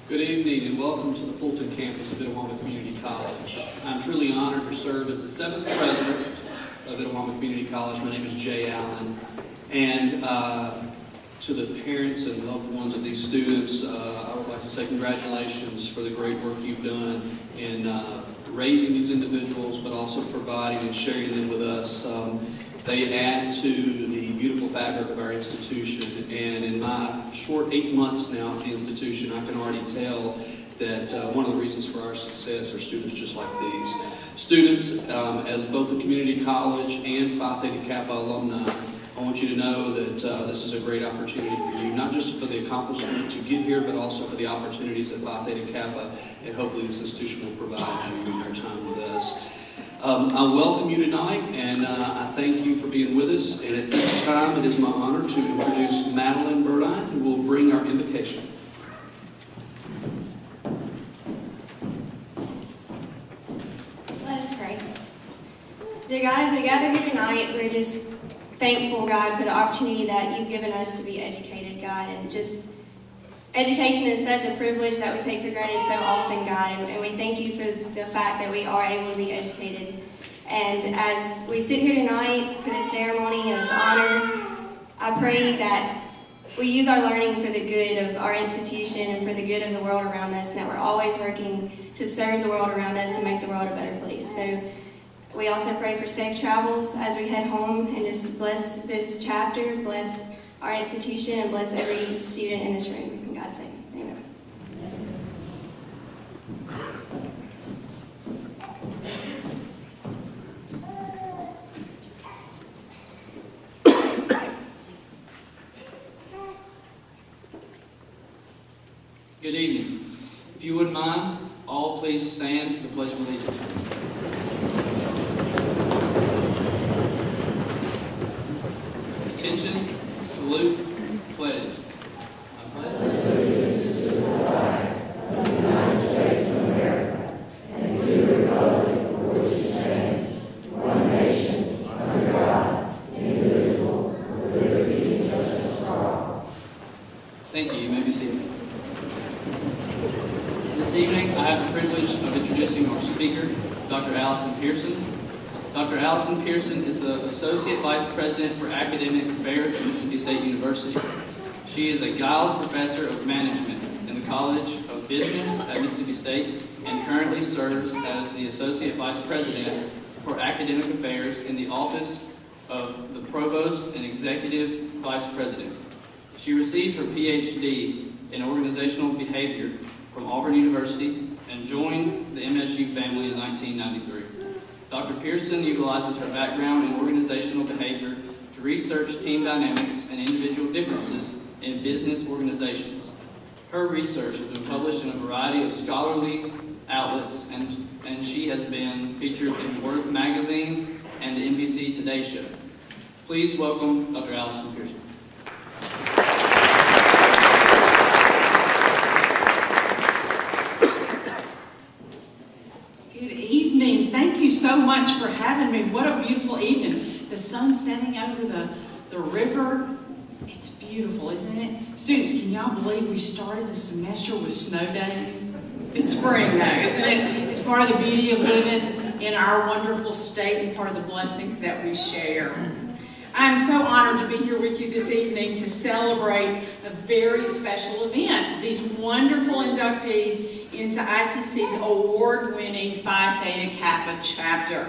Good evening and welcome to the Fulton campus of Itawamba Community College. I'm truly honored to serve as the 7th president of Itawamba Community College. My name is Jay Allen. And to the parents and loved ones of these students, I would like to say congratulations for the great work you've done in raising these individuals, but also providing and sharing them with us. They add to the beautiful fabric of our institution, and in my short 8 months now at the institution, I can already tell that one of the reasons for our success are students just like these. Students, as both a community college and Phi Theta Kappa alumni, I want you to know that this is a great opportunity for you, not just for the accomplishment to get here, but also for the opportunities that Phi Theta Kappa and hopefully this institution will provide you in your time with us. I welcome you tonight, and I thank you for being with us. And at this time, it is my honor to introduce Madeline Burdine, who will bring our invocation. Let us pray. Dear God, as we gather here tonight, we're just thankful, God, for the opportunity that you've given us to be educated, God, and just education is such a privilege that we take for granted so often, God, and we thank you for the fact that we are able to be educated. And as we sit here tonight for this ceremony of honor, I pray that we use our learning for the good of our institution and for the good of the world around us, and that we're always working to serve the world around us and make the world a better place. So we also pray for safe travels as we head home, and just bless this chapter, bless our institution, and bless every student in this room. In God's name, amen. Good evening. If you wouldn't mind, all please stand for the Pledge of Allegiance. Attention, salute, pledge. I pledge allegiance to the flag of the United States of America and to the republic for which it stands, one nation, under God, indivisible, with liberty and justice for all. Thank you. You may be seated. This evening, I have the privilege of introducing our speaker, Dr. Allison Pearson. Dr. Allison Pearson is the Associate Vice President for Academic Affairs at Mississippi State University. She is a Giles Professor of Management in the College of Business at Mississippi State and currently serves as the Associate Vice President for Academic Affairs in the Office of the Provost and Executive Vice President. She received her PhD in Organizational Behavior from Auburn University and joined the MSU family in 1993. Dr. Pearson utilizes her background in organizational behavior to research team dynamics and individual differences in business organizations. Her research has been published in a variety of scholarly outlets, and she has been featured in Worth Magazine and the NBC Today Show. Please welcome Dr. Allison Pearson. Thank you so much for having me. What a beautiful evening. The sun setting over the river. It's beautiful, isn't it? Students, can y'all believe we started the semester with snow days? It's spring now, isn't it? It's part of the beauty of living in our wonderful state and part of the blessings that we share. I'm so honored to be here with you this evening to celebrate a very special event. These wonderful inductees into ICC's award-winning Phi Theta Kappa chapter.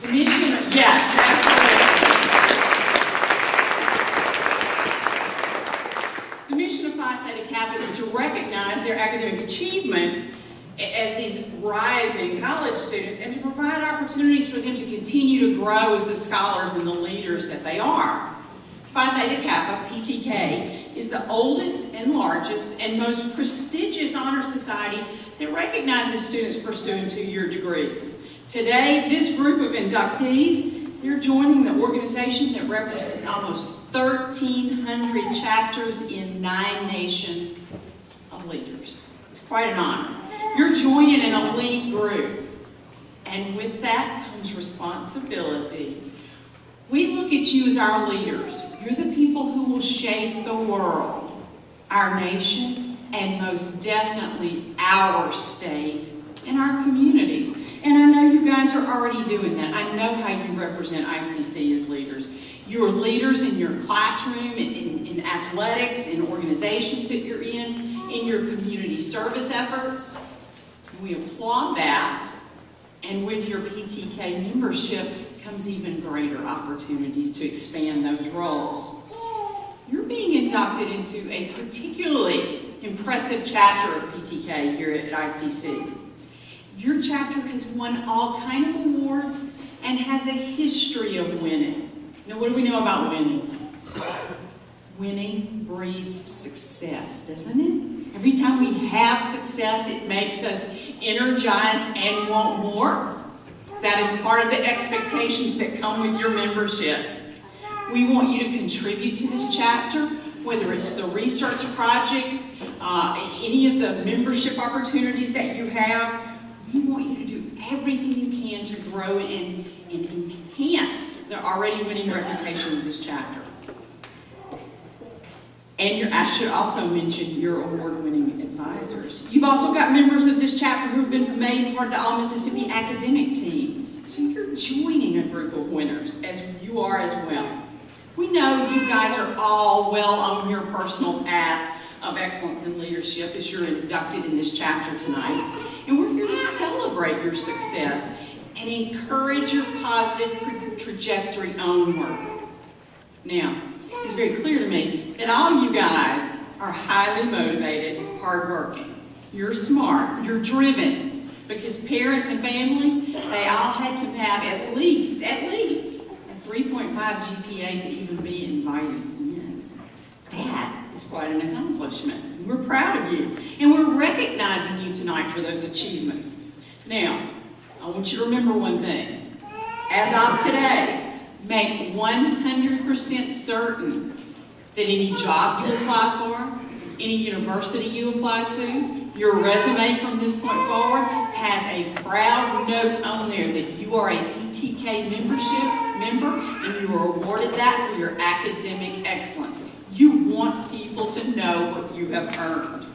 The mission, yes, absolutely. The mission of Phi Theta Kappa is to recognize their academic achievements as these rising college students and to provide opportunities for them to continue to grow as the scholars and the leaders that they are. Phi Theta Kappa, PTK, is the oldest and largest and most prestigious honor society that recognizes students pursuing two-year degrees. Today, this group of inductees, they're joining the organization that represents almost 1,300 chapters in 9 nations of leaders. It's quite an honor. You're joining an elite group, and with that comes responsibility. We look at you as our leaders. You're the people who will shape the world, our nation, and most definitely our state and our communities. And I know you guys are already doing that. I know how you represent ICC as leaders. You're leaders in your classroom, in athletics, in organizations that you're in your community service efforts. We applaud that. And with your PTK membership comes even greater opportunities to expand those roles. You're being inducted into a particularly impressive chapter of PTK here at ICC. Your chapter has won all kinds of awards and has a history of winning. Now, what do we know about winning? Winning breeds success, doesn't it? Every time we have success, it makes us energized and want more. That is part of the expectations that come with your membership. We want you to contribute to this chapter, whether it's the research projects, any of the membership opportunities that you have. We want you to do everything you can to grow and enhance the already winning reputation of this chapter. And I should also mention your award-winning advisors. You've also got members of this chapter who have been made part of the All-Mississippi academic team. So you're joining a group of winners, as you are as well. We know you guys are all well on your personal path of excellence in leadership as you're inducted in this chapter tonight. And we're here to celebrate your success and encourage your positive trajectory onward. Now, it's very clear to me that all you guys are highly motivated, hardworking. You're smart, you're driven, because parents and families, they all had to have at least a 3.5 GPA to even be invited in. That is quite an accomplishment. We're proud of you, and we're recognizing you tonight for those achievements. Now, I want you to remember one thing. As of today, make 100% certain that any job you apply for, any university you apply to, your resume from this point forward has a proud note on there that you are a PTK member and you were awarded that for your academic excellence. You want people to know what you have earned.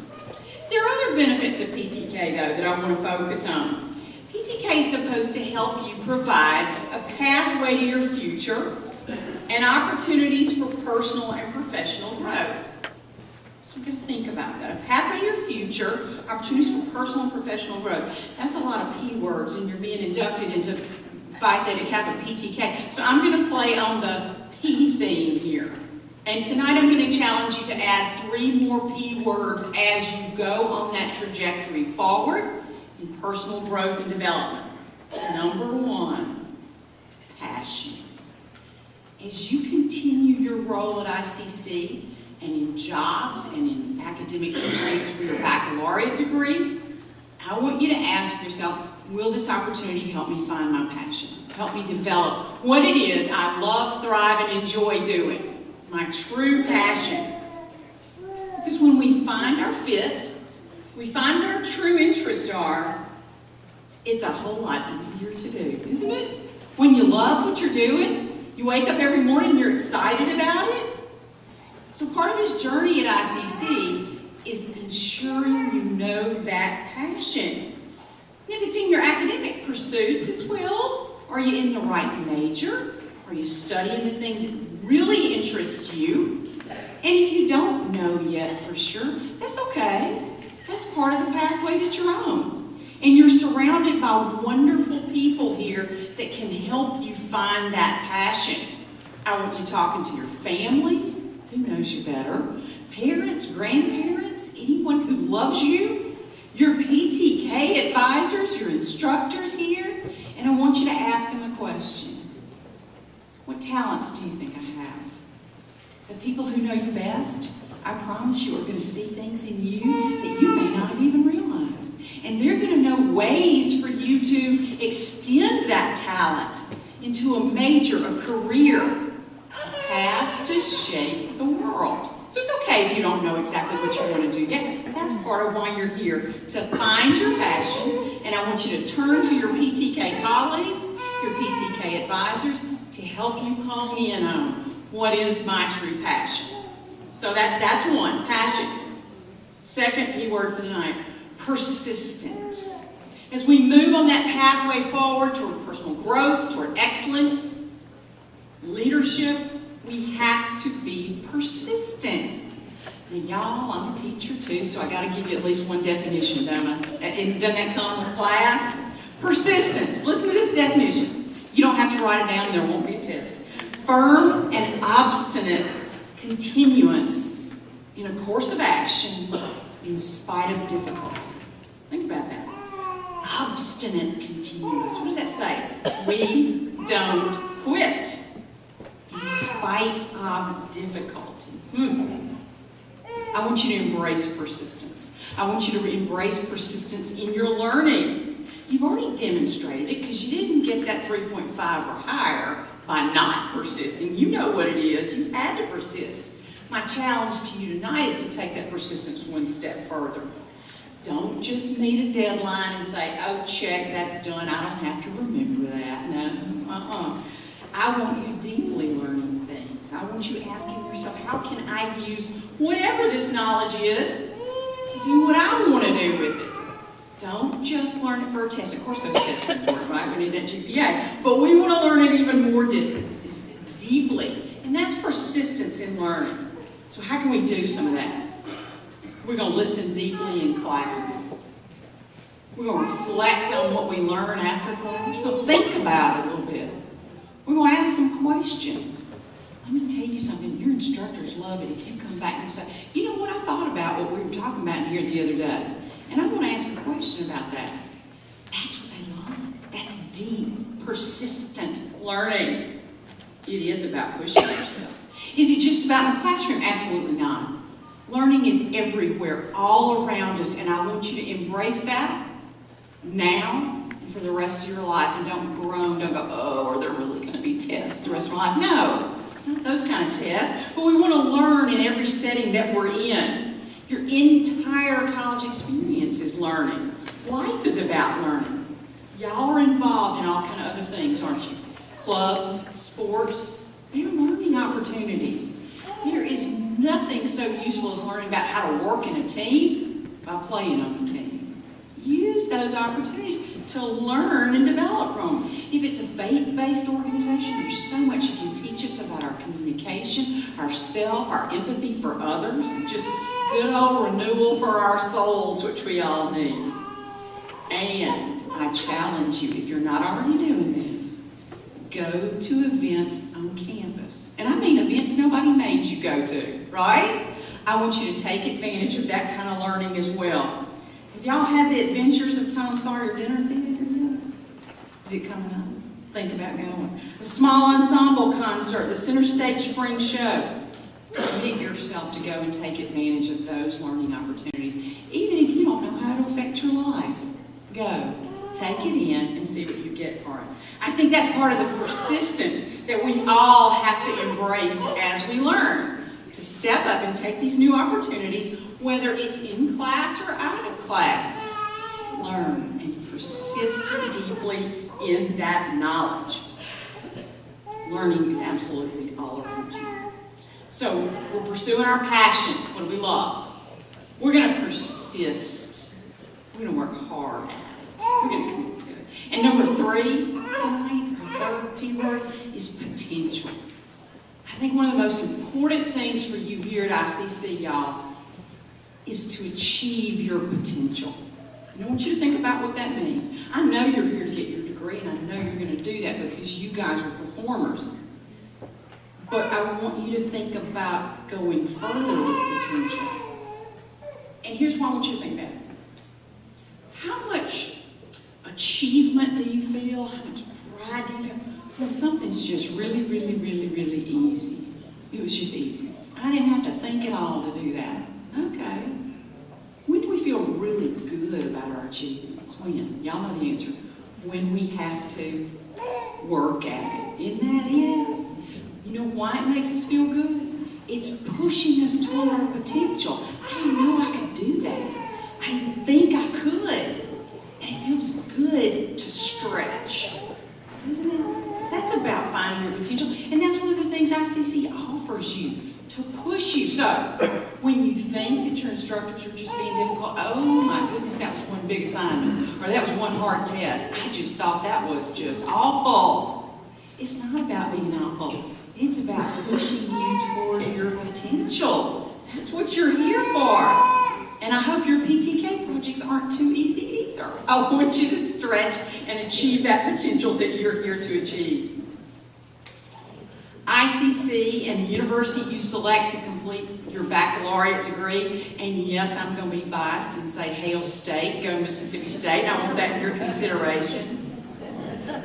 There are other benefits of PTK, though, that I want to focus on. PTK is supposed to help you provide a pathway to your future and opportunities for personal and professional growth. So we're going to think about that. A pathway to your future, opportunities for personal and professional growth. That's a lot of P words, and you're being inducted into Phi Theta Kappa PTK. So I'm going to play on the P theme here. And tonight I'm going to challenge you to add 3 more P words as you go on that trajectory forward in personal growth and development. Number 1, passion. As you continue your role at ICC and in jobs and in academic pursuits for your baccalaureate degree, I want you to ask yourself, will this opportunity help me find my passion? Help me develop what it is I love, thrive, and enjoy doing? My true passion. Because when we find our fit, we find what our true interests are, it's a whole lot easier to do, isn't it? When you love what you're doing, you wake up every morning and you're excited about it. So part of this journey at ICC is ensuring you know that passion. And if it's in your academic pursuits as well, are you in the right major? Are you studying the things that really interest you? And if you don't know yet for sure, that's okay. That's part of the pathway that you're on. And you're surrounded by wonderful people here that can help you find that passion. I want you talking to your families, who knows you better, parents, grandparents, anyone who loves you, your PTK advisors, your instructors here, and I want you to ask them a question. What talents do you think I have? The people who know you best, I promise you, are going to see things in you that you may not have even realized. And they're going to know ways for you to extend that talent into a major, a career, a path to shape the world. So it's okay if you don't know exactly what you want to do yet. That's part of why you're here, to find your passion. And I want you to turn to your PTK colleagues, your PTK advisors, to help you hone in on what is my true passion. So that's 1, passion. Second P word for the night, persistence. As we move on that pathway forward toward personal growth, toward excellence, leadership, we have to be persistent. Now, y'all, I'm a teacher too, so I got to give you at least one definition, don't I? And doesn't that come with class? Persistence. Listen to this definition. You don't have to write it down, there won't be a test. Firm and obstinate continuance in a course of action in spite of difficulty. Think about that. Obstinate continuance. What does that say? We don't quit in spite of difficulty. I want you to embrace persistence. I want you to embrace persistence in your learning. You've already demonstrated it because you didn't get that 3.5 or higher by not persisting. You know what it is. You had to persist. My challenge to you tonight is to take that persistence one step further. Don't just meet a deadline and say, oh, check, that's done. I don't have to remember that. No, I want you deeply learning things. I want you asking yourself, how can I use whatever this knowledge is to do what I want to do with it? Don't just learn it for a test. Of course, those tests are important, right? We need that GPA. But we want to learn it even more deeply. And that's persistence in learning. So how can we do some of that? We're going to listen deeply in class. We're going to reflect on what we learn after class. We're going to think about it a little bit. We're going to ask some questions. Let me tell you something. Your instructors love it if you come back and say, you know what, I thought about what we were talking about in here the other day. And I want to ask a question about that. That's what they love. That's deep, persistent learning. It is about pushing yourself. Is it just about in the classroom? Absolutely not. Learning is everywhere, all around us, and I want you to embrace that now and for the rest of your life. And don't groan, don't go, oh, are there really going to be tests the rest of my life? No, not those kind of tests. But we want to learn in every setting that we're in. Your entire college experience is learning. Life is about learning. Y'all are involved in all kind of other things, aren't you? Clubs, sports, they're learning opportunities. There is nothing so useful as learning about how to work in a team by playing on a team. Use those opportunities to learn and develop from. If it's a faith-based organization, there's so much it can teach us about our communication, our self, our empathy for others, and just good old renewal for our souls, which we all need. And I challenge you, if you're not already doing this, go to events on campus. And I mean events nobody made you go to, right? I want you to take advantage of that kind of learning as well. Have y'all had the Adventures of Tom Sawyer Dinner Theater yet? Is it coming up? Think about going. A small ensemble concert, the Center Stage Spring Show. Commit yourself to go and take advantage of those learning opportunities. Even if you don't know how to affect your life, go. Take it in and see what you get for it. I think that's part of the persistence that we all have to embrace as we learn. To step up and take these new opportunities, whether it's in class or out of class. Learn and persist deeply in that knowledge. Learning is absolutely all around you. So we're pursuing our passion. What do we love? We're going to persist. We're going to work hard at it. We're going to commit to it. And number 3 tonight, our third P word, is potential. I think one of the most important things for you here at ICC, y'all, is to achieve your potential. And I want you to think about what that means. I know you're here to get your degree, and I know you're going to do that because you guys are performers. But I want you to think about going further with potential. And here's what I want you to think about. How much achievement do you feel? How much pride do you feel when something's just really, really, really, really easy? It was just easy. I didn't have to think at all to do that. Okay. When do we feel really good about our achievements? When? Y'all know the answer. When we have to work at it. Isn't that it? You know why it makes us feel good? It's pushing us toward our potential. I didn't know I could do that. I didn't think I could. And it feels good to stretch. Isn't it? That's about finding your potential. And that's one of the things ICC offers you, to to push you. So when you think that your instructors are just being difficult, oh my goodness, that was one big assignment, or that was one hard test, I just thought that was just awful. It's not about being awful. It's about pushing you toward your potential. That's what you're here for. And I hope your PTK projects aren't too easy either. I want you to stretch and achieve that potential that you're here to achieve. ICC and the university you select to complete your baccalaureate degree, and yes, I'm going to be biased and say Hail State, go Mississippi State, and I want that in your consideration.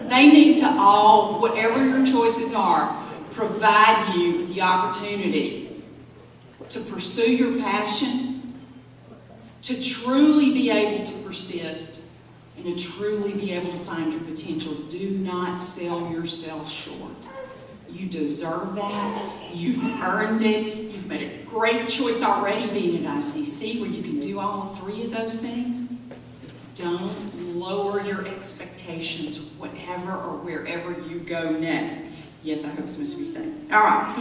They need to all, whatever your choices are, provide you with the opportunity to pursue your passion, to truly be able to persist, and to truly be able to find your potential. Do not sell yourself short. You deserve that. You've earned it. You've made a great choice already being at ICC where you can do all three of those things. Don't lower your expectations whatever or wherever you go next. Yes, I hope it's Mississippi State. All right.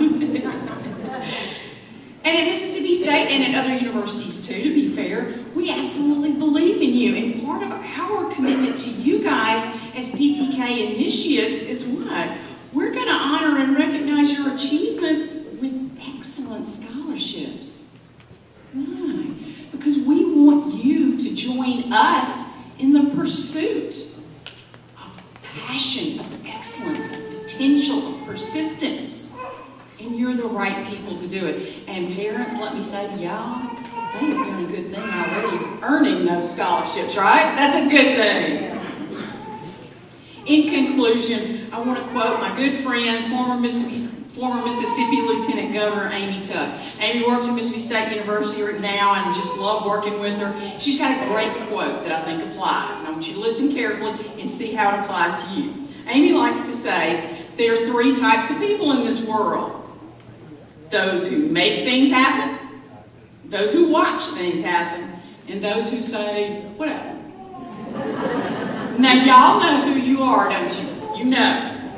And at Mississippi State and at other universities too, to be fair, we absolutely believe in you. And part of our commitment to you guys as PTK initiates is what? We're going to honor and recognize your achievements with excellent scholarships. Why? Because we want you to join us in the pursuit of passion, of excellence, of potential, of persistence. And you're the right people to do it. And parents, let me say to y'all, they have done a good thing already, earning those scholarships, right? That's a good thing. In conclusion, I want to quote my good friend, former Mississippi Lieutenant Governor Amy Tuck. Amy works at Mississippi State University right now, and I just love working with her. She's got a great quote that I think applies, and I want you to listen carefully and see how it applies to you. Amy likes to say, there are three types of people in this world. Those who make things happen, those who watch things happen, and those who say, whatever. Now, y'all know who you are, don't you? You know.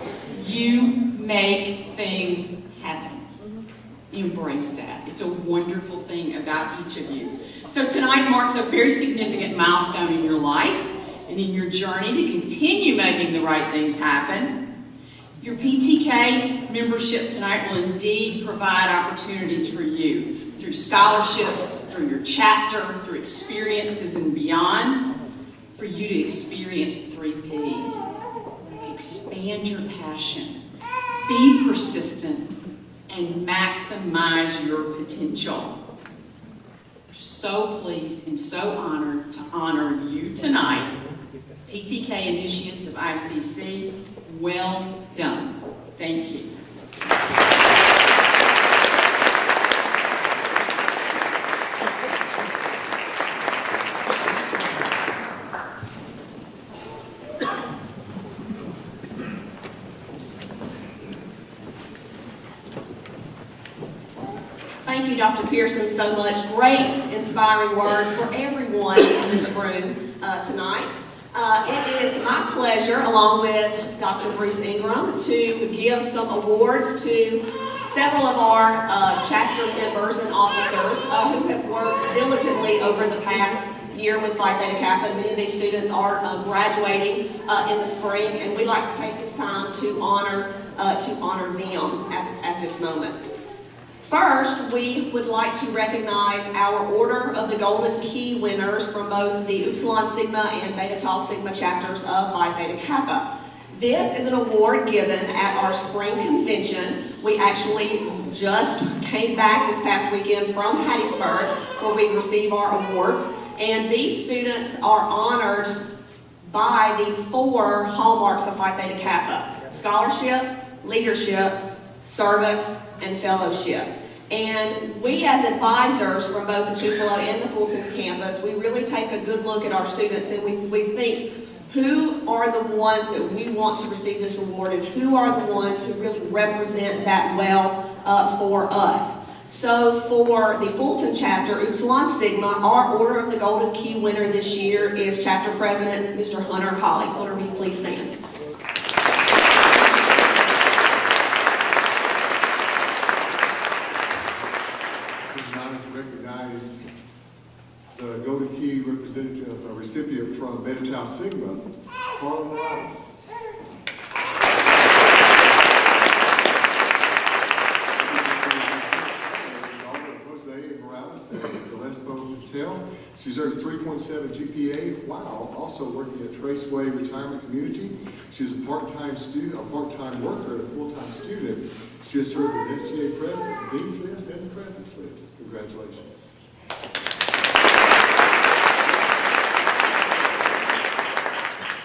You make things happen. Embrace that. It's a wonderful thing about each of you. So tonight marks a very significant milestone in your life and in your journey to continue making the right things happen. Your PTK membership tonight will indeed provide opportunities for you through scholarships, through your chapter, through experiences and beyond, for you to experience 3 Ps. Expand your passion, be persistent, and maximize your potential. We're so pleased and so honored to honor you tonight. PTK Initiates of ICC, well done. Thank you. Thank you, Dr. Pearson, so much. Great, inspiring words for everyone in this room tonight. It is my pleasure, along with Dr. Bruce Ingram, to give some awards to several of our chapter members and officers who have worked diligently over the past year with Phi Theta Kappa. Many of these students are graduating in the spring, and we'd like to take this time to honor them at this moment. First, we would like to recognize our Order of the Golden Key winners from both the Upsilon Sigma and Beta Tau Sigma chapters of Phi Theta Kappa. This is an award given at our spring convention. We actually just came back this past weekend from Hattiesburg, where we receive our awards. And these students are honored by the 4 hallmarks of Phi Theta Kappa: scholarship, leadership, service, and fellowship. And we as advisors from both the Tupelo and the Fulton campus, we really take a good look at our students, and we think, who are the ones that we want to receive this award, and who are the ones who really represent that well for us. So for the Fulton chapter, Upsilon Sigma, our Order of the Golden Key winner this year is Chapter President Mr. Hunter Holly. Hunter, will you please stand? honored to recognize the Golden Key representative, recipient from Beta Tau Sigma, Carla Morales. Jose Morales and Gillespie Patel. She's earned a 3.7 GPA while also working at Traceway Retirement Community. She's a part-time student, a part-time worker, and a full-time student. She has served as SGA President, the Dean's List, and the President's List. Congratulations.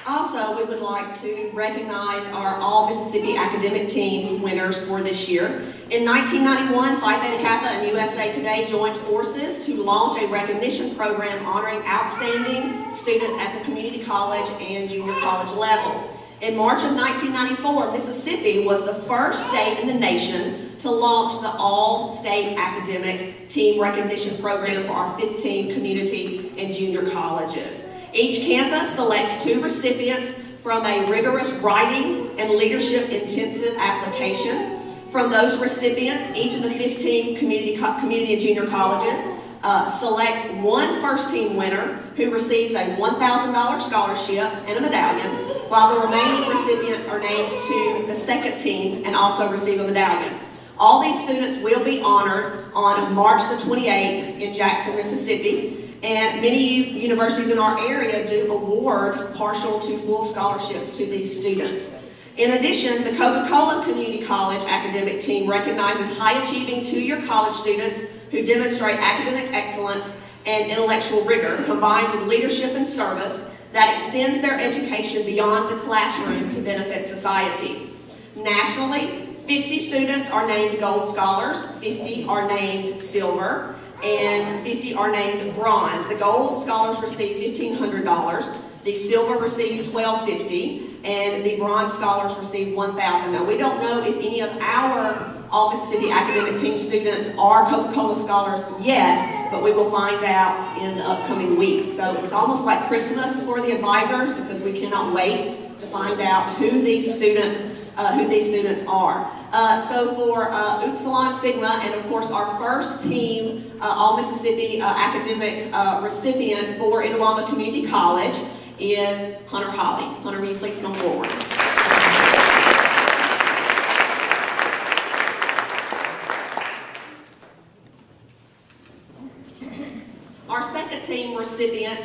Also, we would like to recognize our All-Mississippi Academic Team winners for this year. In 1991, Phi Theta Kappa and USA Today joined forces to launch a recognition program honoring outstanding students at the community college and junior college level. In March of 1994, Mississippi was the first state in the nation to launch the All-State Academic Team Recognition Program for our 15 community and junior colleges. Each campus selects 2 recipients from a rigorous writing and leadership intensive application. From those recipients, each of the 15 community and junior colleges selects 1 first team winner who receives a $1,000 scholarship and a medallion, while the remaining recipients are named to the second team and also receive a medallion. All these students will be honored on March the 28th in Jackson, Mississippi. And many universities in our area do award partial to full scholarships to these students. In addition, the Coca-Cola Community College Academic Team recognizes high-achieving two-year college students who demonstrate academic excellence and intellectual rigor combined with leadership and service that extends their education beyond the classroom to benefit society. Nationally, 50 students are named Gold Scholars, 50 are named Silver, and 50 are named Bronze. The Gold Scholars receive $1,500, the Silver receive $1,250, and the Bronze Scholars receive $1,000. Now, we don't know if any of our All-Mississippi Academic Team students are Coca-Cola Scholars yet, but we will find out in the upcoming weeks. So it's almost like Christmas for the advisors because we cannot wait to find out who these students are. So for Upsilon Sigma, and of course our first team All-Mississippi academic recipient for Itawamba Community College is Hunter Holly. Hunter, will you please come forward? Our second team recipient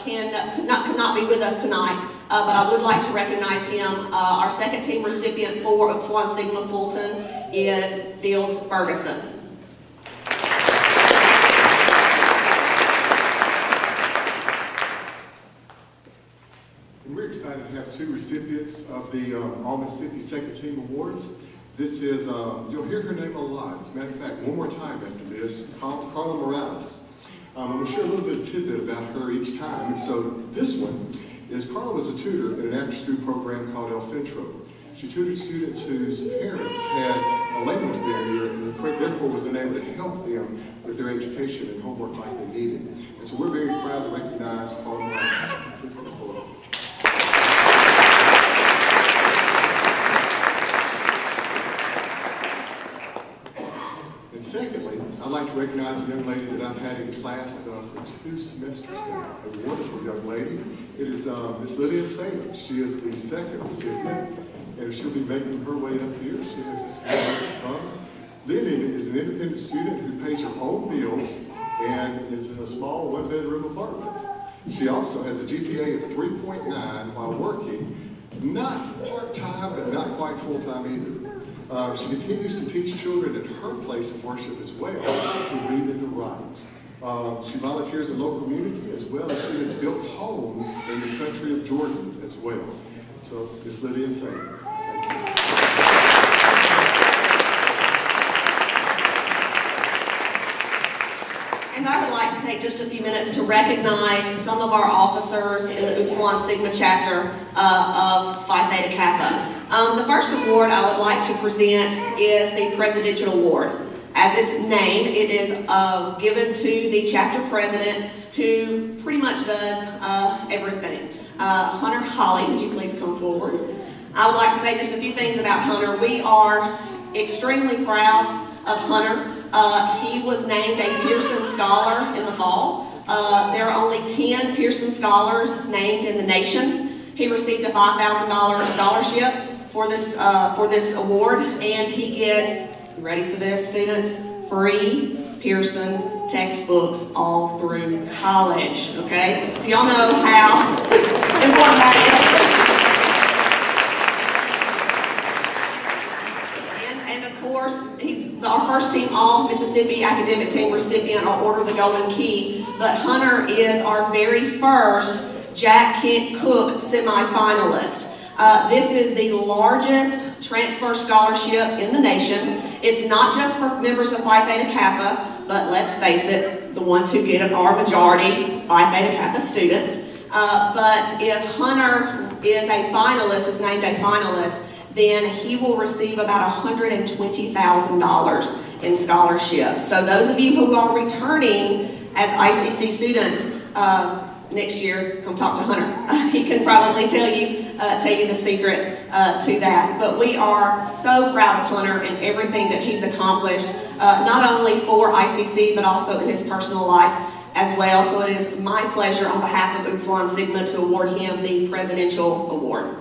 could not be with us tonight, but I would like to recognize him. Our second team recipient for Upsilon Sigma Fulton is Fields Ferguson. And we're excited to have 2 recipients of the All-Mississippi Second Team Awards. This is, you'll hear her name a lot. As a matter of fact, one more time after this, Carla Morales. I'm going to share a little bit of tidbit about her each time. And so this one is Carla was a tutor in an after-school program called El Centro. She tutored students whose parents had a language barrier and therefore was unable to help them with their education and homework like they needed. And so we're very proud to recognize Carla Morales. Please come forward. And secondly, I'd like to recognize a young lady that I've had in class for 2 semesters now. A wonderful young lady. It is Miss Lillian Salem. She is the second recipient, and she'll be making her way up here. She has this nice to come. Lillian is an independent student who pays her own bills and is in a small 1-bedroom apartment. She also has a GPA of 3.9 while working, not part-time, but not quite full-time either. She continues to teach children at her place of worship as well to read and to write. She volunteers in local community as well as she has built homes in the country of Jordan as well. So, Ms. Lillian Sager. And I would like to take just a few minutes to recognize some of our officers in the Upsilon Sigma chapter of Phi Theta Kappa. The first award I would like to present is the Presidential Award. As it's named, it is given to the chapter president who pretty much does everything. Hunter Holly, would you please come forward? I would like to say just a few things about Hunter. We are extremely proud of Hunter. He was named a Peer Scholar in the fall. There are only 10 Pearson Scholars named in the nation. He received a $5,000 scholarship for this award, and he gets, you ready for this, students? Free Pearson textbooks all through college, okay? So y'all know how important that is. And of course, he's our first team All-Mississippi Academic Team recipient or Order of the Golden Key, but Hunter is our very first Jack Kent Cook semifinalist. This is the largest transfer scholarship in the nation. It's not just for members of Phi Theta Kappa, but let's face it, the ones who get it are majority Phi Theta Kappa students. But if Hunter is named a finalist, then he will receive about $120,000 in scholarships. So those of you who are returning as ICC students, next year, come talk to Hunter. He can probably tell you the secret to that. But we are so proud of Hunter and everything that he's accomplished, not only for ICC, but also in his personal life as well. So it is my pleasure on behalf of Upsilon Sigma to award him the Presidential Award.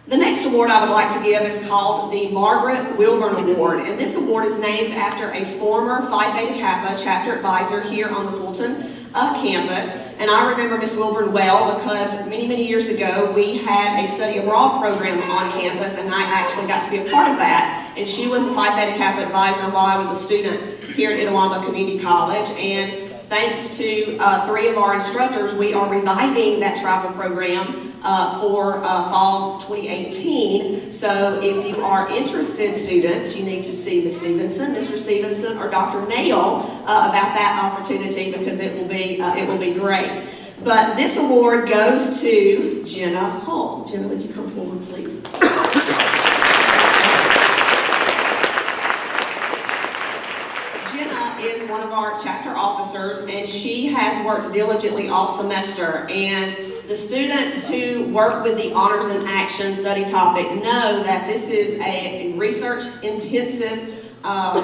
The next award I would like to give is called the Margaret Wilburn Award, and this award is named after a former Phi Theta Kappa chapter advisor here on the Fulton campus. And I remember Miss Wilburn well because many, many years ago we had a study abroad program on campus, and I actually got to be a part of that. And she was the Phi Theta Kappa advisor while I was a student here at Itawamba Community College. And thanks to 3 of our instructors, we are reviving that travel program for fall 2018. So if you are interested, students, you need to see Ms. Stevenson, Mr. Stevenson, or Dr. Nail about that opportunity, because it will be great. But this award goes to Jenna Hall. Jenna, would you come forward, please? Jenna is one of our chapter officers, and she has worked diligently all semester. And the students who work with the Honors in Action study topic know that this is a research-intensive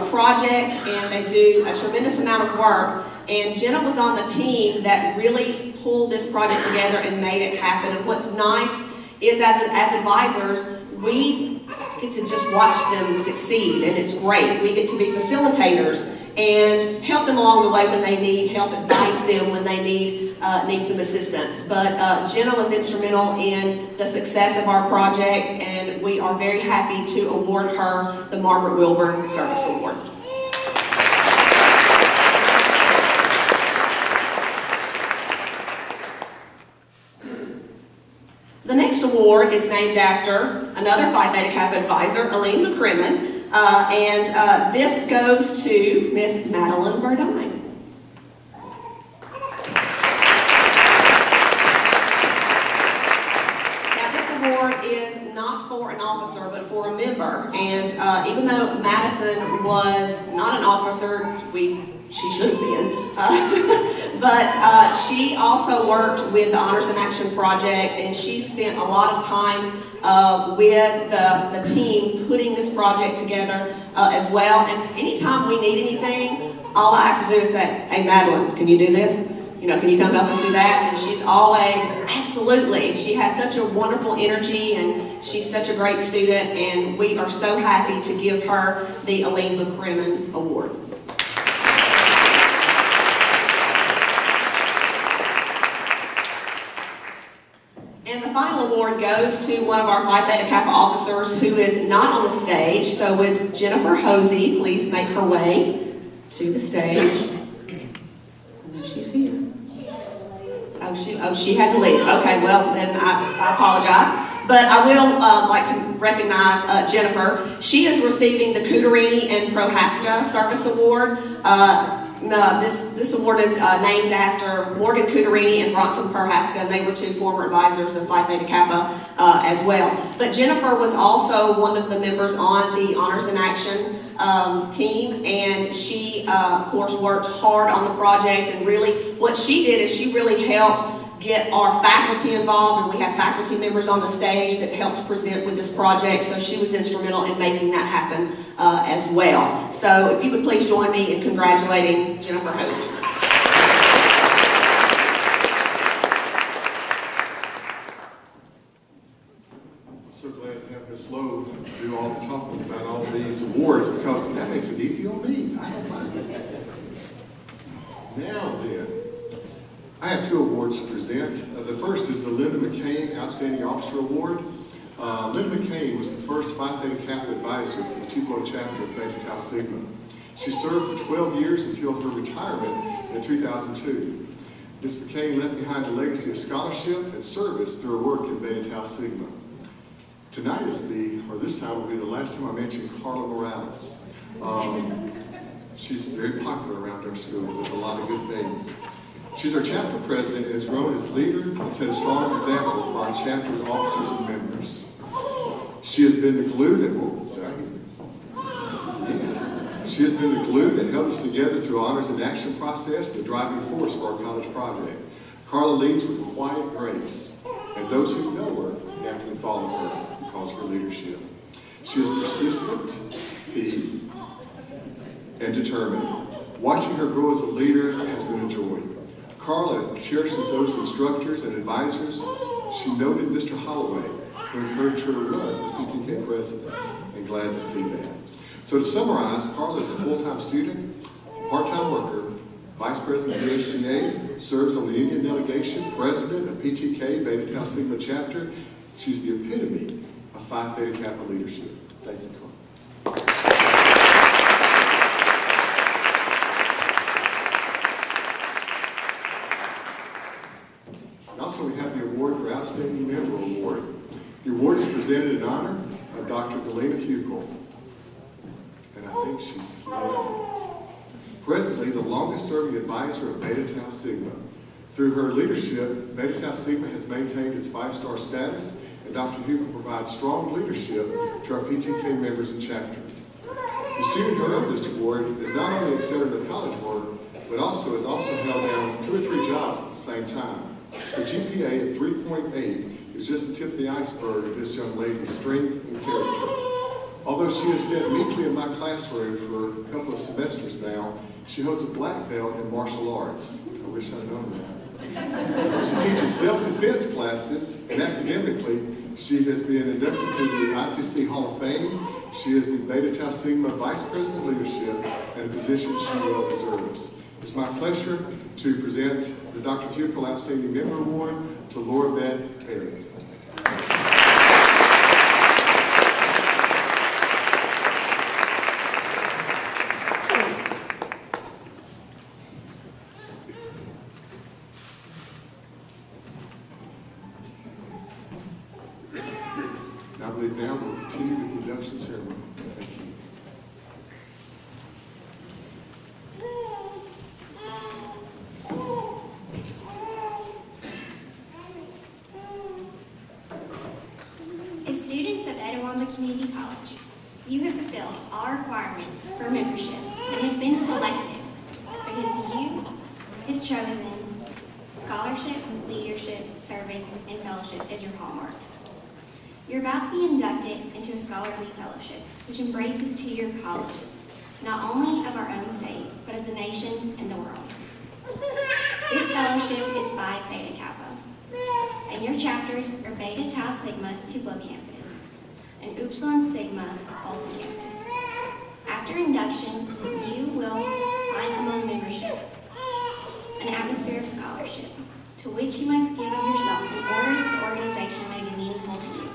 project, and they do a tremendous amount of work. And Jenna was on the team that really pulled this project together and made it happen. And what's nice is, as advisors, we get to just watch them succeed, and it's great. We get to be facilitators and help them along the way when they need help, advise them when they need some assistance. But Jenna was instrumental in the success of our project, and we are very happy to award her the Margaret Wilburn Service Award. The next award is named after another Phi Theta Kappa advisor, Aline McCrimmon, and this goes to Miss Madeline Burdine. Now, this award is not for an officer, but for a member, and even though Madison was not an officer, she should have been, but she also worked with the Honors in Action Project, and she spent a lot of time with the team putting this project together as well. And anytime we need anything, all I have to do is say, hey Madeline, can you do this? Can you come help us do that? And she's always, absolutely. She has such a wonderful energy, and she's such a great student, and we are so happy to give her the Aline McCrimmon Award. And the final award goes to one of our Phi Theta Kappa officers who is not on the stage. So would Jennifer Hosey please make her way to the stage? I know she's here. Oh, she had to leave. Okay, well, then I apologize. But I will like to recognize Jennifer. She is receiving the Cuterini and Prohaska Service Award. This award is named after Morgan Cuterini and Bronson Prohaska, and they were 2 former advisors of Phi Theta Kappa as well. But Jennifer was also one of the members on the Honors in Action team, and she, of course, worked hard on the project. And really, what she did is she really helped get our faculty involved, and we have faculty members on the stage that helped present with this project, so she was instrumental in making that happen as well. So if you would please join me in congratulating Jennifer Hosey. So glad to have Ms. Lowe do all the talking about all these awards, because that makes it easy on me. I don't mind it. Now then, I have 2 awards to present. The first is the Linda McCain Outstanding Officer Award. Linda McCain was the first Phi Theta Kappa advisor for the Tupelo chapter of Beta Tau Sigma. She served for 12 years until her retirement in 2002. Ms. McCain left behind a legacy of scholarship and service through her work in Beta Tau Sigma. Tonight is this time will be the last time I mention Carla Morales. She's very popular around our school, does a lot of good things. She's our chapter president and has grown as leader and set a strong example for our chapter officers and members. She has been the glue She has been the glue that held us together through honors and action process, the driving force for our college project. Carla leads with quiet grace, and those who know her naturally follow her because of her leadership. She is persistent, and determined. Watching her grow as a leader has been a joy. Carla cherishes those instructors and advisors. She noted Mr. Holloway, who encouraged her to run for PTK president, and glad to see that. So to summarize, Carla is a full-time student, part-time worker, vice president of the HTA, serves on the Indian delegation, president of PTK, Beta Tau Sigma chapter. She's the epitome of Phi Theta Kappa leadership. Thank you, Carla. And also we have the award for Outstanding Member Award. The award is presented in honor of Dr. Delana Huckel. And I think she's slept. Presently, the longest-serving advisor of Beta Tau Sigma. Through her leadership, Beta Tau Sigma has maintained its 5-star status, and Dr. Huckel provides strong leadership to our PTK members and chapter. The student who earned this award is not only excelled at college work, but has also held down 2 or 3 jobs at the same time. Her GPA of 3.8 is just the tip of the iceberg of this young lady's strength and character. Although she has sat meekly in my classroom for a couple of semesters now, she holds a black belt in martial arts. I wish I'd known that. She teaches self-defense classes, and academically, she has been inducted to the ICC Hall of Fame. She is the Beta Tau Sigma Vice President Leadership, and a position she well deserves. It's my pleasure to present the Dr. Huckel Outstanding Member Award to Laura Beth Perry. I believe now we'll continue with the induction ceremony. Thank you. As students of Etowah Community College, you have fulfilled all requirements for membership and have been selected because you have chosen scholarship, leadership, service, and fellowship as your hallmarks. You're about to be inducted into a scholarly fellowship, which embraces 2-year colleges, not only of our own state, but of the nation and the world. This fellowship is Phi Theta Kappa, and your chapters are Beta Tau Sigma Tupelo campus and Upsilon Sigma Alta campus. After induction, you will find among membership an atmosphere of scholarship, to which you must give of yourself in order that the organization may be meaningful to you.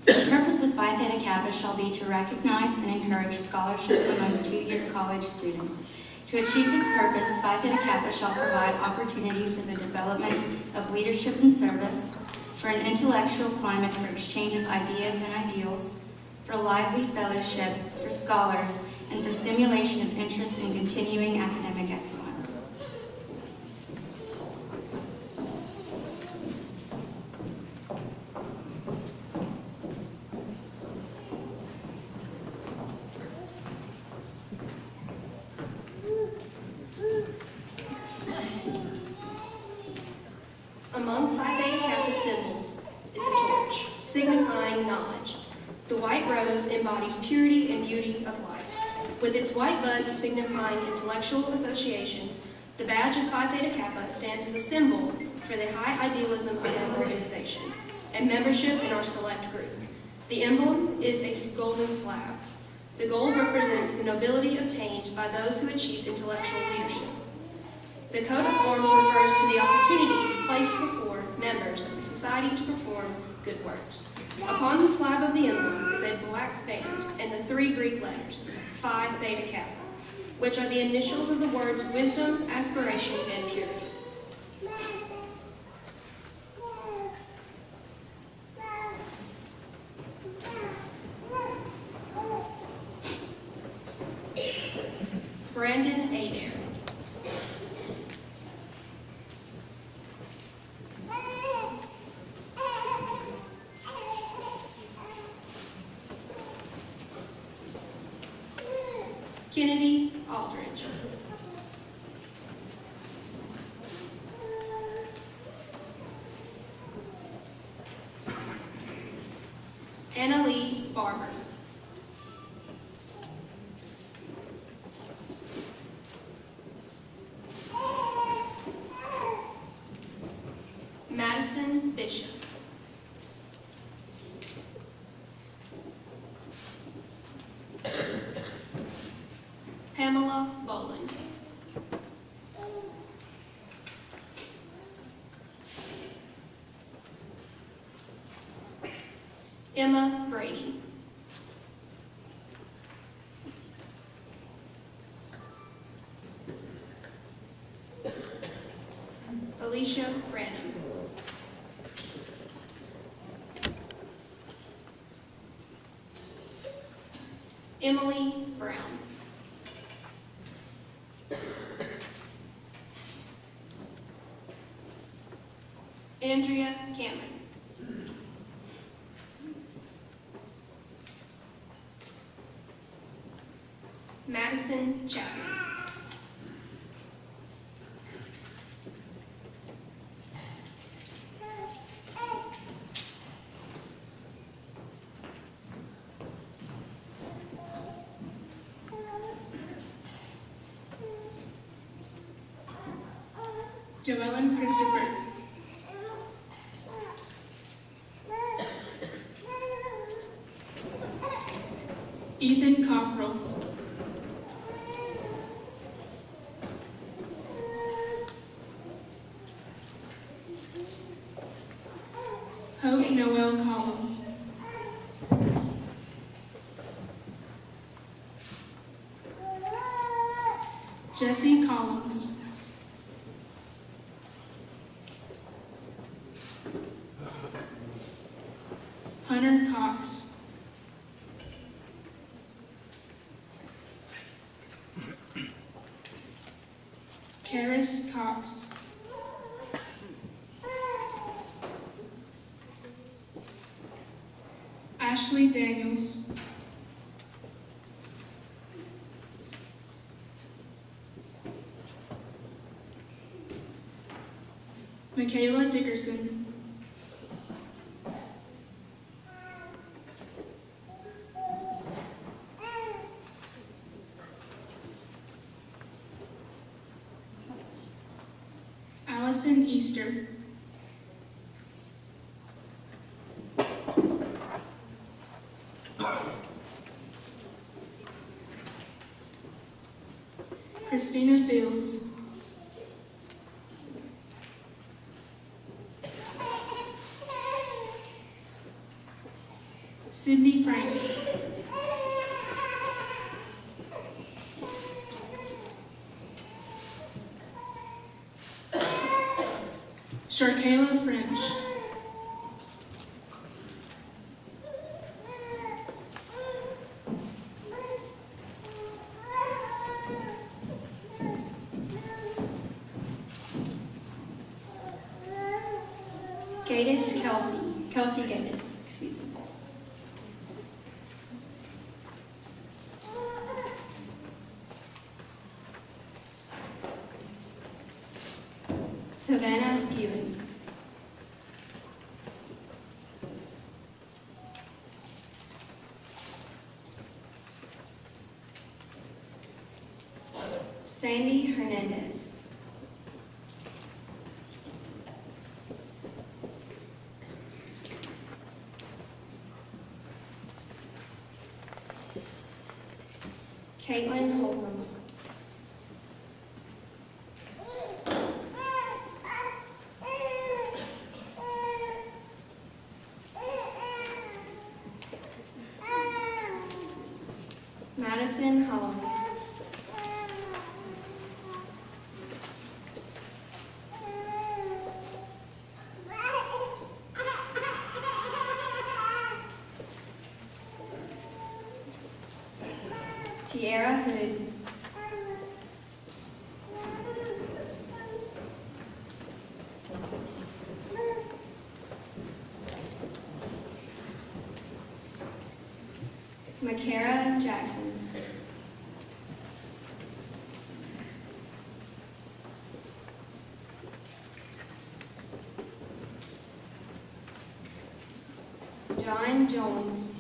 The purpose of Phi Theta Kappa shall be to recognize and encourage scholarship among 2-year college students. To achieve this purpose, Phi Theta Kappa shall provide opportunity for the development of leadership and service, for an intellectual climate for exchange of ideas and ideals, for lively fellowship, for scholars, and for stimulation of interest in continuing academic excellence. Among Phi Beta Kappa symbols is a torch, signifying knowledge. The white rose embodies purity and beauty of life. With its white buds signifying intellectual associations, the badge of Phi Theta Kappa stands as a symbol for the high idealism of our organization and membership in our select group. The emblem is a golden slab. The gold represents the nobility obtained by those who achieve intellectual leadership. The coat of arms refers to the opportunities placed before members of the society to perform good works. Upon the slab of the emblem is a black band and the 3 Greek letters, Phi Theta Kappa, which are the initials of the words wisdom, aspiration, and purity. Brandon Adair. Kennedy Aldridge. Anna Lee Barber. Madison Bishop. Pamela Boland. Emma Brady. Alicia Random. Emily Brown. Andrea Cameron. Madison Chapman. Joellen Christopher. Ethan Cockrell. Hope Noel Collins. Jesse Collins. Hunter Cox. Karis Cox. Ashley Daniels. Michaela Dickerson. Allison Easter. Christina Fields. Sydney Franks. Sharkayla French. Kelsey Gatis, excuse me. Savannah Ewing. Sandy Hernandez. Caitlin Holcomb. Madison Holloway. Tiara Hood. Makara Jackson. John Jones.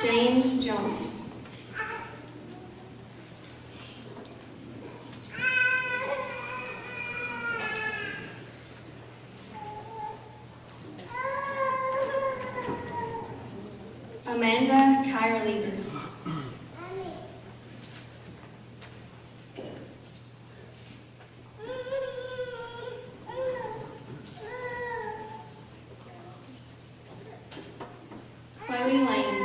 James Jones. Amanda Kyrleader. Chloe Lane.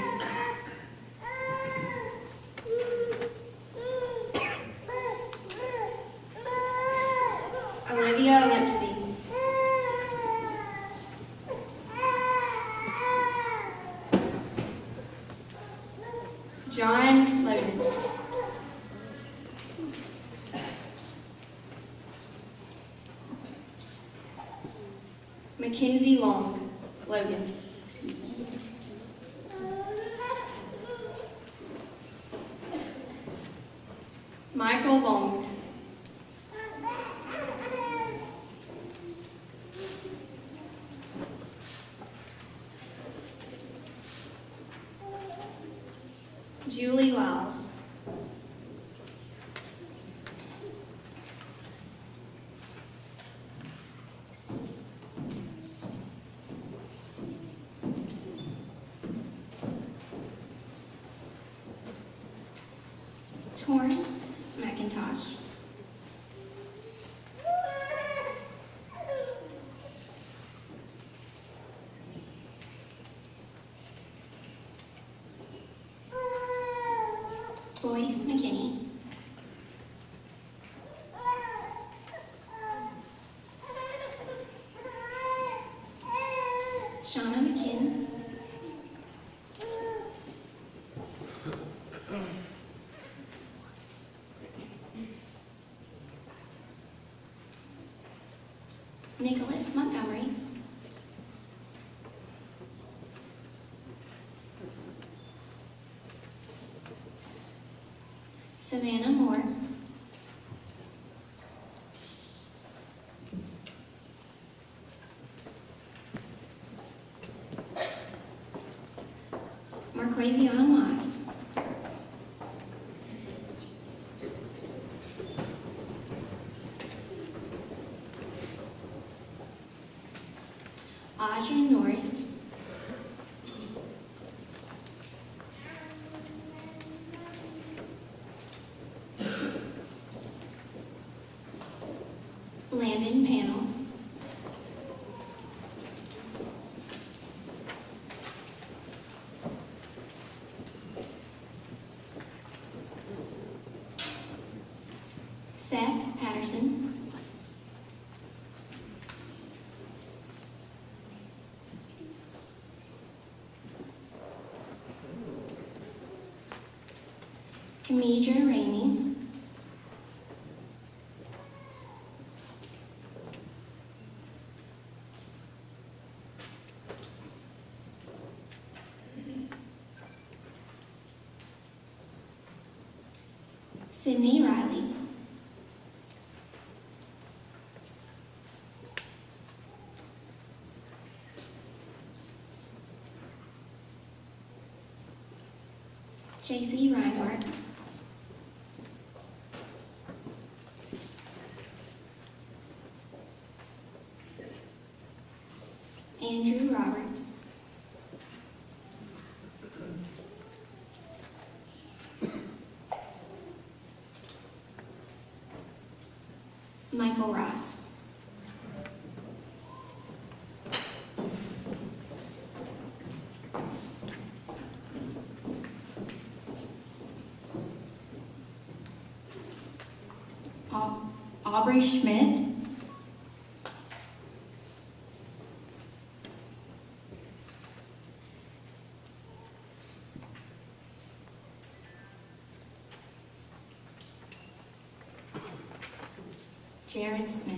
Olivia Lipsy. John Loden. Mackenzie Long. Logan. Excuse me. Michael Long. Julie Lyles. Torrance McIntosh. Boyce McKinney. Shauna McKinn. Nicholas Montgomery. Savannah Moore. Marquesiana Moss. Audrey Norris. Landon Panel. Seth Patterson. Kamidra Ramey, Sydney Riley, JC Reinhardt, Andrew Roberts, Michael Ross, Aubrey Schmidt, Jared Smith,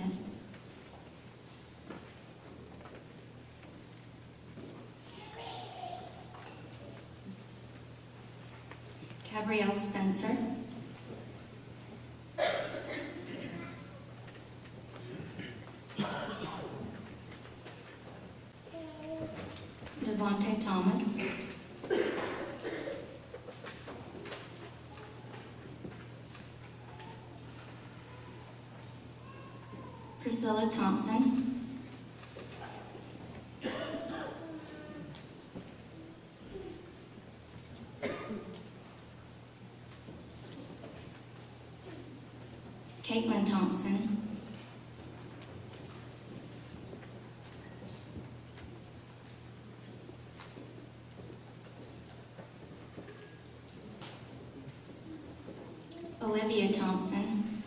Gabrielle Spencer, Devontae Thomas, Priscilla Thompson, Caitlin Thompson, Olivia Thompson,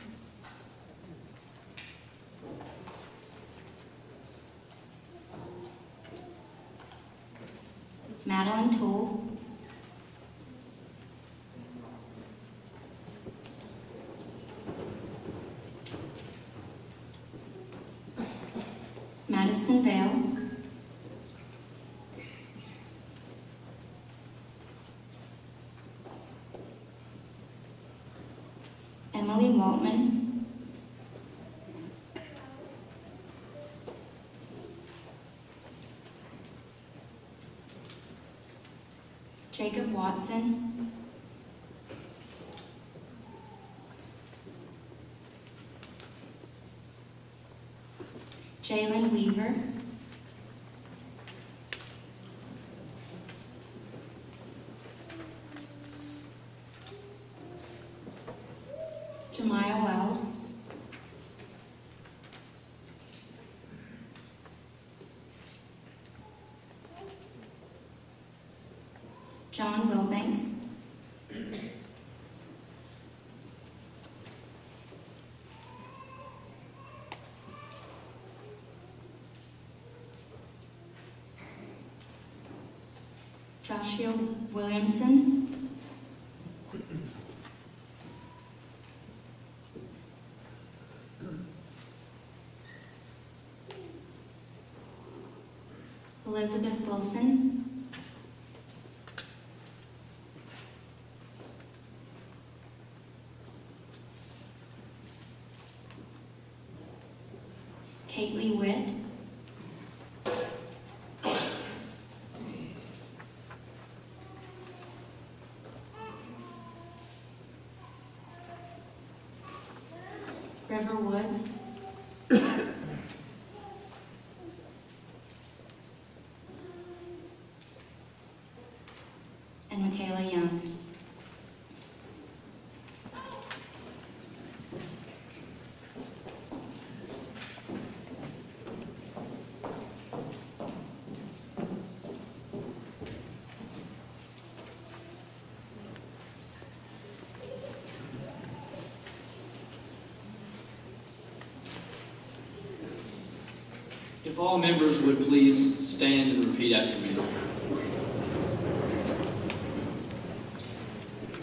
Madeline Toole, Madison Vale, Emily Waltman, Jacob Watson, Jalen Weaver, Jemiah Wells, John Wilbanks, Joshua Williamson, Elizabeth Wilson, Kaylee Witt, River Woods, and Michaela Young. If all members would please stand and repeat after me.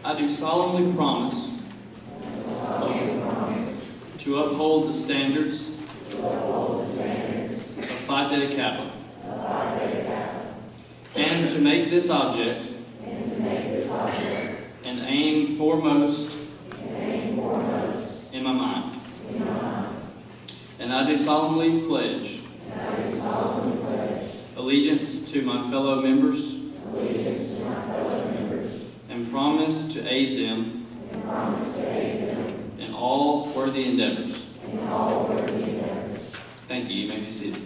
I do solemnly promise to uphold the standards of Phi Theta Kappa and to make this object an aim foremost in my mind. And I do solemnly pledge allegiance to my fellow members and promise to aid them in all worthy endeavors. Thank you. You may be seated.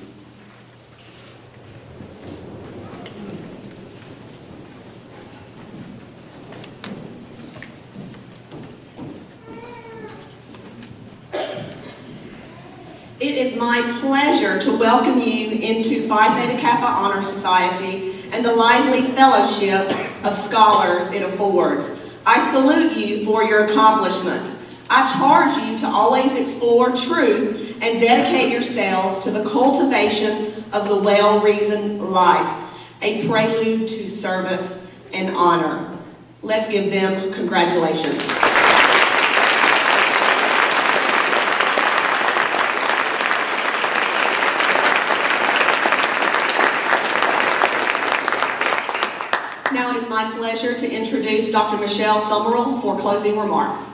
It is my pleasure to welcome you into Phi Theta Kappa Honor Society and the lively fellowship of scholars it affords. I salute you for your accomplishment. I charge you to always explore truth and dedicate yourselves to the cultivation of the well-reasoned life, a prelude to service and honor. Let's give them congratulations. Now it is my pleasure to introduce Dr. Michelle Summerall for closing remarks.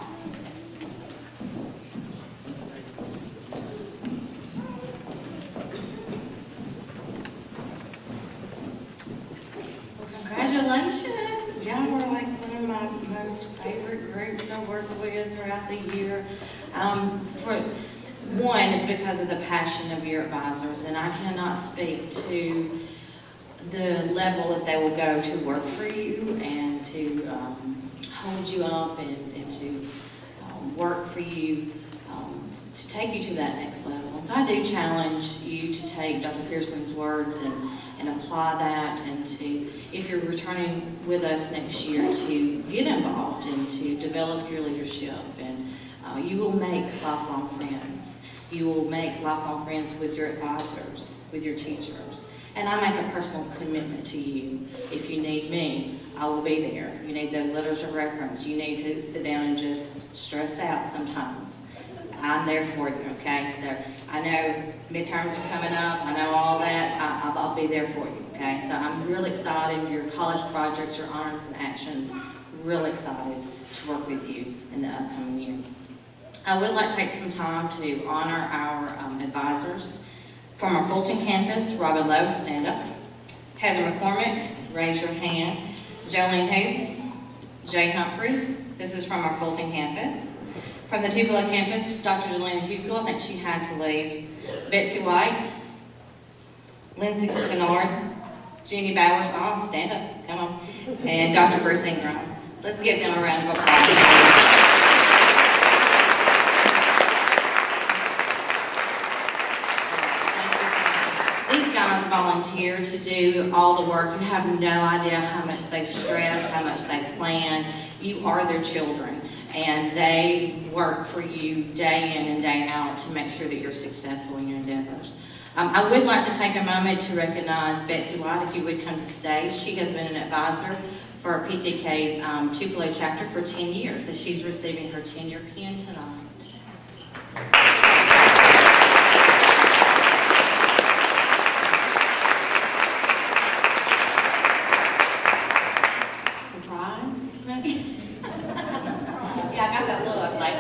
Congratulations! Y'all were like one of my most favorite groups I work with throughout the year. For one, is because of the passion of your advisors, and I cannot speak to the level that they will go to work for you and to hold you up and to work for you to take you to that next level. And so I do challenge you to take Dr. Pearson's words and apply that, and to, if you're returning with us next year, to get involved and to develop your leadership. And you will make lifelong friends. You will make lifelong friends with your advisors, with your teachers. And I make a personal commitment to you. If you need me, I will be there. You need those letters of reference. You need to sit down and just stress out sometimes. I'm there for you, okay? So I know midterms are coming up. I know all that. I'll be there for you, okay? So I'm really excited. Your college projects, your honors and actions, really excited to work with you in the upcoming year. I would like to take some time to honor our advisors. From our Fulton campus, Robin Lowe, stand up. Heather McCormick, raise your hand. Jolene Hoops, Jay Humphreys, this is from our Fulton campus. From the Tupelo campus, Dr. Delana Hugo, I think she had to leave. Betsy White, Lindsay Kennard, Jeannie Bowers, oh, stand up, come on. And Dr. Bruce Ingram. Let's give them a round of applause. These guys volunteer to do all the work. You have no idea how much they stress, how much they plan. You are their children, and they work for you day in and day out to make sure that you're successful in your endeavors. I would like to take a moment to recognize Betsy White, if you would come to the stage. She has been an advisor for our PTK Tupelo chapter for 10 years, so she's receiving her tenure pin tonight. Yeah, I got that look, like,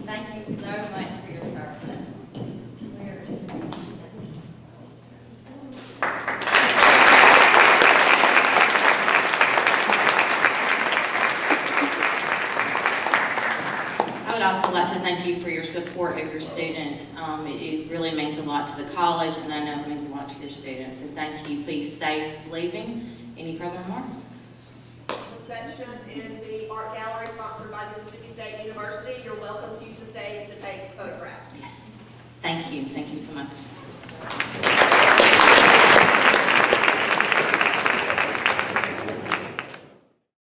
thank you so much for your service. I would also like to thank you for your support of your student. It really means a lot to the college, and I know it means a lot to your students. So thank you. Be safe leaving. Any further remarks? Section in the art gallery sponsored by Mississippi State University. You're welcome to use the stage to take photographs. Yes. Thank you. Thank you so much.